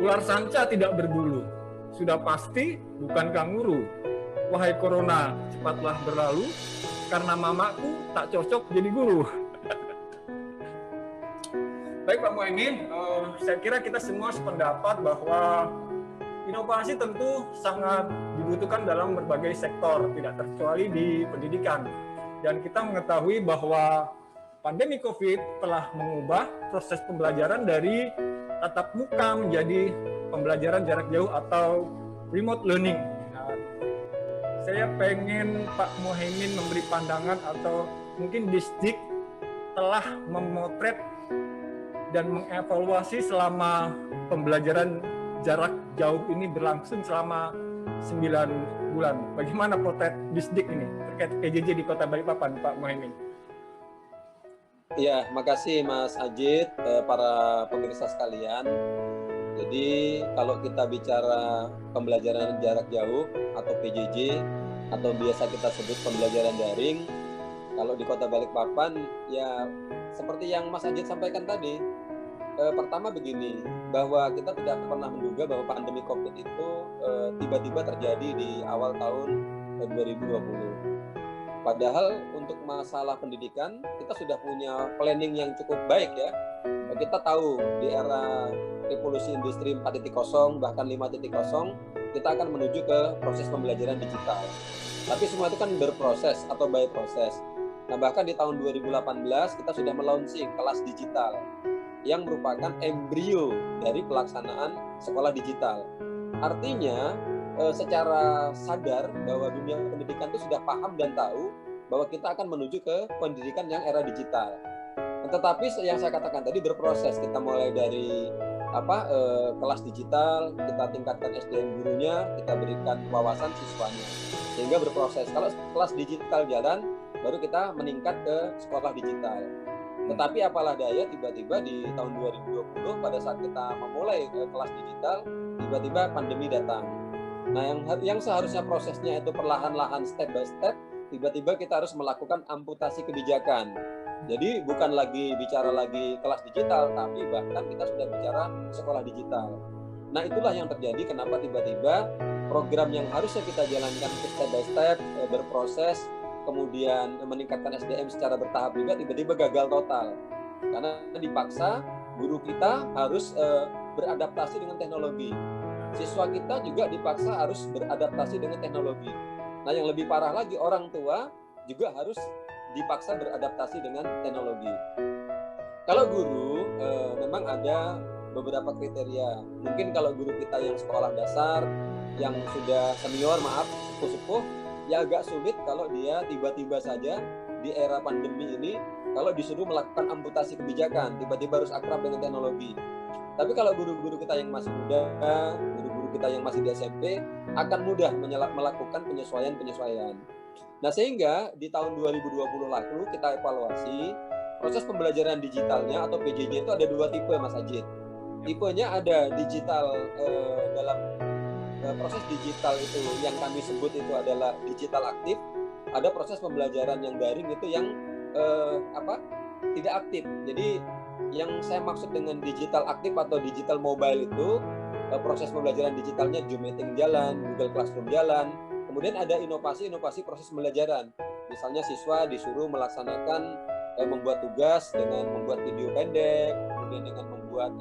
Ular sanca tidak berbulu, sudah pasti bukan kanguru. Wahai corona, cepatlah berlalu, karena mamaku tak cocok jadi guru. Baik Pak Muhaimin, saya kira kita semua sependapat bahwa inovasi tentu sangat dibutuhkan dalam berbagai sektor, tidak terkecuali di pendidikan. Dan kita mengetahui bahwa pandemi COVID telah mengubah proses pembelajaran dari tatap muka menjadi pembelajaran jarak jauh atau remote learning. Nah, saya pengen Pak Muhaimin memberi pandangan atau mungkin Disdik telah memotret dan mengevaluasi selama pembelajaran jarak jauh ini berlangsung selama 9 bulan. Bagaimana potret Disdik ini terkait PJJ di Kota Balikpapan, Pak Muhaimin? Ya, makasih Mas Ajit, para pemirsa sekalian. Jadi kalau kita bicara pembelajaran jarak jauh atau PJJ atau biasa kita sebut pembelajaran daring, kalau di Kota Balikpapan ya seperti yang Mas Ajit sampaikan tadi, pertama begini, bahwa kita tidak pernah menduga bahwa pandemi COVID itu tiba-tiba terjadi di awal tahun 2020. Padahal untuk masalah pendidikan kita sudah punya planning yang cukup baik ya. Kita tahu di era revolusi industri 4.0 bahkan 5.0 kita akan menuju ke proses pembelajaran digital. Tapi semua itu kan berproses atau by proses. Nah bahkan di tahun 2018 kita sudah melaunching kelas digital yang merupakan embrio dari pelaksanaan sekolah digital. Artinya secara sadar bahwa dunia pendidikan itu sudah paham dan tahu bahwa kita akan menuju ke pendidikan yang era digital. Tetapi yang saya katakan tadi berproses, kita mulai dari kelas digital, kita tingkatkan SDM gurunya, kita berikan wawasan siswanya, sehingga berproses. Kalau kelas digital jalan, baru kita meningkat ke sekolah digital. Tetapi apalah daya, tiba-tiba di tahun 2020 pada saat kita memulai kelas digital, tiba-tiba pandemi datang. Nah, yang seharusnya prosesnya itu perlahan-lahan step by step, tiba-tiba kita harus melakukan amputasi kebijakan. Jadi bukan lagi bicara lagi kelas digital, tapi bahkan kita sudah bicara sekolah digital. Nah, itulah yang terjadi kenapa tiba-tiba program yang harusnya kita jalankan step by step, berproses, kemudian meningkatkan SDM secara bertahap juga tiba-tiba gagal total. Karena dipaksa guru kita harus beradaptasi dengan teknologi. Siswa kita juga dipaksa harus beradaptasi dengan teknologi. Nah, yang lebih parah lagi, orang tua juga harus dipaksa beradaptasi dengan teknologi. Kalau guru, memang ada beberapa kriteria. Mungkin kalau guru kita yang sekolah dasar, yang sudah senior, sepuh-sepuh, ya agak sulit kalau dia tiba-tiba saja di era pandemi ini, kalau disuruh melakukan amputasi kebijakan, tiba-tiba harus akrab dengan teknologi. Tapi kalau guru-guru kita yang masih muda, guru-guru kita yang masih di SMP, akan mudah melakukan penyesuaian-penyesuaian. Nah, sehingga di tahun 2020 lalu kita evaluasi proses pembelajaran digitalnya atau PJJ itu ada 2 tipe, Mas Ajit. Tipenya ada digital, dalam proses digital itu yang kami sebut itu adalah digital aktif. Ada proses pembelajaran yang daring itu yang tidak aktif. Jadi yang saya maksud dengan digital aktif atau digital mobile itu proses pembelajaran digitalnya Zoom Meeting jalan, Google Classroom jalan. Kemudian ada inovasi proses pembelajaran. Misalnya siswa disuruh melaksanakan membuat tugas dengan membuat video pendek, kemudian dengan membuat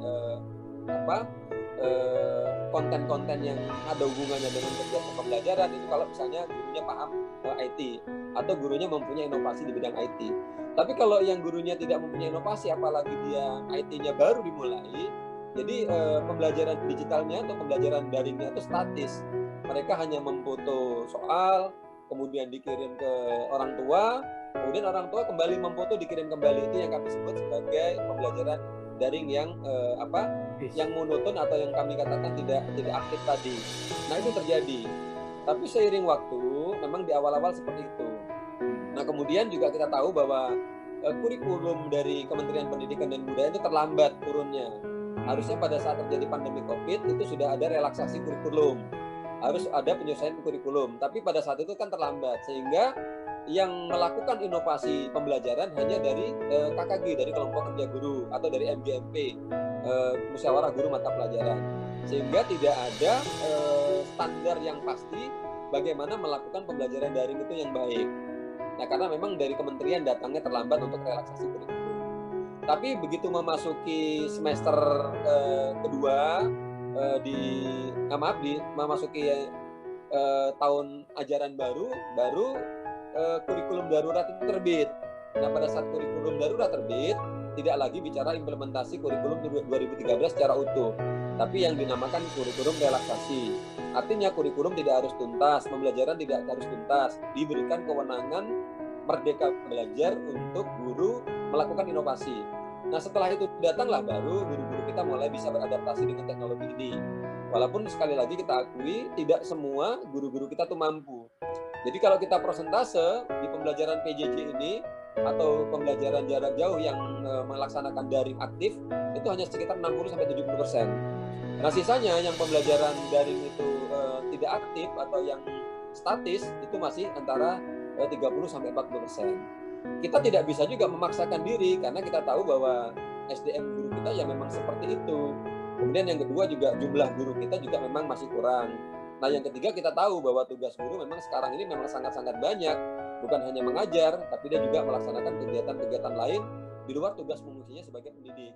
konten-konten yang ada hubungannya dengan kegiatan pembelajaran. Itu kalau misalnya gurunya paham IT atau gurunya mempunyai inovasi di bidang IT. Tapi kalau yang gurunya tidak mempunyai inovasi, apalagi dia IT-nya baru dimulai, jadi pembelajaran digitalnya atau pembelajaran daringnya itu statis. Mereka hanya memfoto soal, kemudian dikirim ke orang tua, kemudian orang tua kembali memfoto, dikirim kembali. Itu yang kami sebut sebagai pembelajaran daring yang yang monoton atau yang kami katakan tidak aktif tadi. Nah, itu terjadi. Tapi seiring waktu, memang di awal-awal seperti itu. Nah, kemudian juga kita tahu bahwa kurikulum dari Kementerian Pendidikan dan Budaya itu terlambat turunnya. Harusnya pada saat terjadi pandemi COVID itu sudah ada relaksasi kurikulum, harus ada penyesuaian kurikulum. Tapi pada saat itu kan terlambat, sehingga yang melakukan inovasi pembelajaran hanya dari KKG, dari kelompok kerja guru atau dari MGMP, musyawarah guru mata pelajaran. sehingga tidak ada standar yang pasti bagaimana melakukan pembelajaran daring itu yang baik. Nah, karena memang dari kementerian datangnya terlambat untuk relaksasi kurikulum. Tapi begitu memasuki semester kedua memasuki tahun ajaran baru kurikulum darurat itu terbit. Nah, pada saat kurikulum darurat terbit, tidak lagi bicara implementasi kurikulum 2013 secara utuh, tapi yang dinamakan kurikulum relaksasi. Artinya kurikulum tidak harus tuntas, pembelajaran tidak harus tuntas, diberikan kewenangan merdeka belajar untuk guru melakukan inovasi. Nah, setelah itu datanglah baru guru-guru kita mulai bisa beradaptasi dengan teknologi ini. Walaupun sekali lagi kita akui tidak semua guru-guru kita tuh mampu. Jadi kalau kita persentase di pembelajaran PJJ ini atau pembelajaran jarak jauh yang melaksanakan daring aktif itu hanya sekitar 60-70%. Nah, sisanya yang pembelajaran daring itu tidak aktif atau yang statis itu masih antara 30-40%. Kita tidak bisa juga memaksakan diri karena kita tahu bahwa SDM guru kita ya memang seperti itu. Kemudian yang kedua juga jumlah guru kita juga memang masih kurang. Nah, yang ketiga kita tahu bahwa tugas guru memang sekarang ini memang sangat-sangat banyak. Bukan hanya mengajar, tapi dia juga melaksanakan kegiatan-kegiatan lain di luar tugas fungsinya sebagai pendidik.